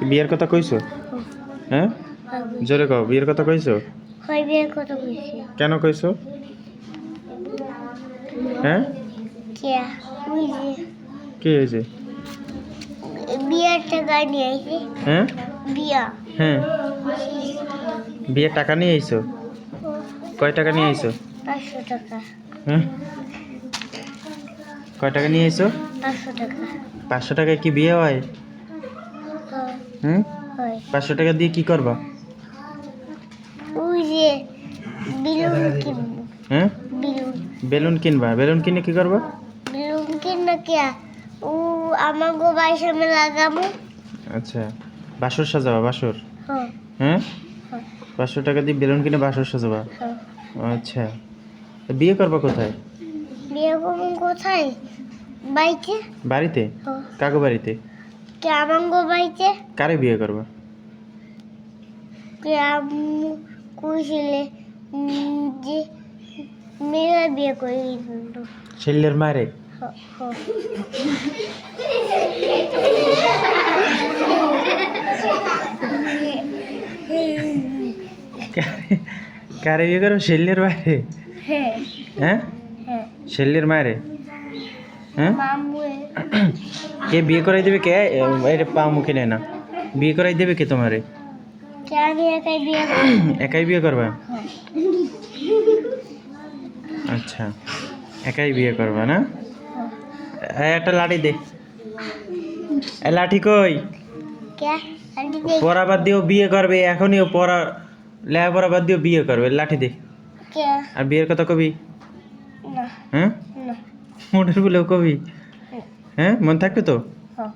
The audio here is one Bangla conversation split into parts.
বিয়ের কথা কইছো? হ্যাঁ, জোরে কও, বিয়ের কথা কইছো? হয় বিয়ের কথা কইছি। কেন কইছো? হ্যাঁ, কে ওই যে কি হয়েছে? বিয়ের টাকা নিয়ে আইছি। হ্যাঁ, বিয়া হ্যাঁ, বিয়ের টাকা নিয়ে আইছো? কয় টাকা নিয়ে আইছো? 500 টাকা। হ্যাঁ, কয় টাকা নিয়ে আইছো? 500 টাকা। 500 টাকায় কি বিয়ে হয়? হয় হুম, হয় 500 টাকা দিয়ে কি করবা? ওই যে বেলুন কিনবো। হ্যাঁ, বেলুন বেলুন কিনবা? বেলুন কিনে কি করবা? বেলুন কিনা কে ও আমার গো বাই সামনে লাগাবো। আচ্ছা, বাসর সাজাবা? বাসর? হ্যাঁ হ্যাঁ, হ্যাঁ 500 টাকা দিয়ে বেলুন কিনে বাসর সাজাবা? হ্যাঁ। আচ্ছা, তো বিয়ে করবা কোথায়? বিয়ে করবো কোথায়? বাইকে। বাড়িতে? হ্যাঁ। কাকু বাড়িতে? কে আমার গো বাইকে। কারে বিয়ে করবা? কে আম্মু কইছিলে যে মেয়েরা বিয়ে করে কিন্তু। ছেলের মারে? হ্যাঁ হ্যাঁ। কারে বিয়ে করো? ছেলের মারে? হ্যাঁ হ্যাঁ, হ্যাঁ। ছেলের মারে? হ্যাঁ, মামু কে বিয়ে করাই দেবে? কে এটা পা মুখে নেয় না। বিয়ে করাই দেবে কে তোমারে? কে আমি একাই বিয়ে করবো। একাই বিয়ে করবা? হ্যাঁ আচ্ছা, একাই বিয়ে করবা না? একটা লাঠি দে। এ লাঠি কই? কে আন্টি পড়া বাদ দিয়েও বিয়ে করবে এখনই? ও পড়া লেখাপড়া বাদ দিয়েও বিয়ে করবে? লাঠি দে। কে আর বিয়ের কথা কবি? না হ্যাঁ, না। মনের বলেও কবি? হ্যাঁ, মন থাকবে তো? হ্যাঁ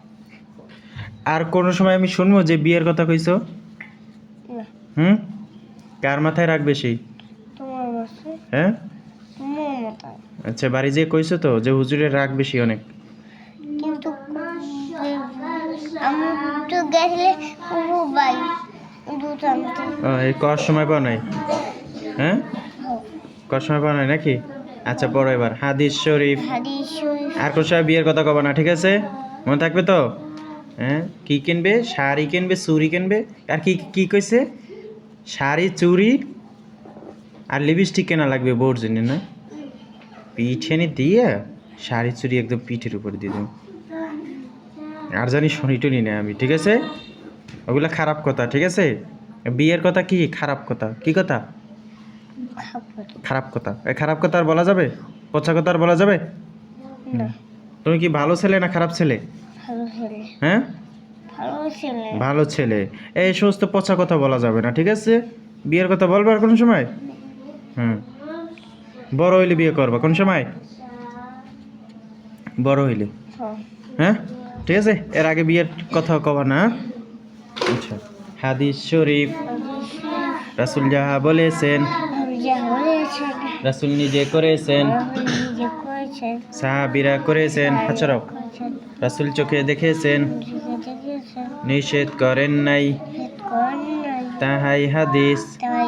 আর কোনো সময় আমি শুনবো যে বিয়ের কথা কইছো? না। হুম, কার মাথায় রাখবে সেই? তোমার মাসে হ্যাঁ, তোমার মাথায়। আচ্ছা, বাড়ি যেয়ে কইছো তো যে হুজুরের রাগ বেশি অনেক? কিন্তু আমি তো গেছিলে ও বাই দুধ আনতে। এই কর সময় পাও নাই? হ্যাঁ, কর সময় পাও নাই নাকি? আচ্ছা, পড়ো এবার হাদিস শরীফ। হাদিস শরীফ। আর কোনো সময় বিয়ের কথা কবা না, ঠিক আছে? মনে থাকবে তো? হ্যাঁ, কি কিনবে? শাড়ি কিনবে, চুড়ি কিনবে, আর কি কি কইছে? শাড়ি, চুড়ি আর লিপস্টিক কেনা লাগবে বউর জন্য না? পিঠেনি দিয়ে শাড়ি চুড়ি একদম পিঠের উপর দিয়ে দেবো। আর জানি শুনি টুনি না আমি, ঠিক আছে? ওগুলা খারাপ কথা, ঠিক আছে? বিয়ের কথা কি খারাপ কথা? কি কথা? খারাপ কথা। এই খারাপ কথা আর বলা যাবে? পচা কথা আর বলা যাবে? না তুমি কি ভালো ছেলে না খারাপ ছেলে? ভালো ছেলে। হ্যাঁ, ভালো ছেলে। ভালো ছেলে। এই সমস্ত পচা কথা বলা যাবে না, ঠিক আছে? বিয়ের কথা বলবে আর কোনো সময়? হুম, বড় হইলে বিয়ে করবা কোন সময়? বড় হইলে। হ্যাঁ হ্যাঁ, ঠিক আছে? এর আগে বিয়ের কথা কবা না। আচ্ছা, হাদিস শরীফ। রাসূল যাহা বলেছেন যা বলেছেন রাসূল নিজে করেছেন, নিজে করেছেন। সাহাবীরা করেছেন। আচ্ছা, রাও। করেছেন। রাসূল চোখে দেখেছেন, নিজে দেখেছেন। নিষেধ করেন নাই, ভেদ করেন নাই। তাহাই হাদিস। তাই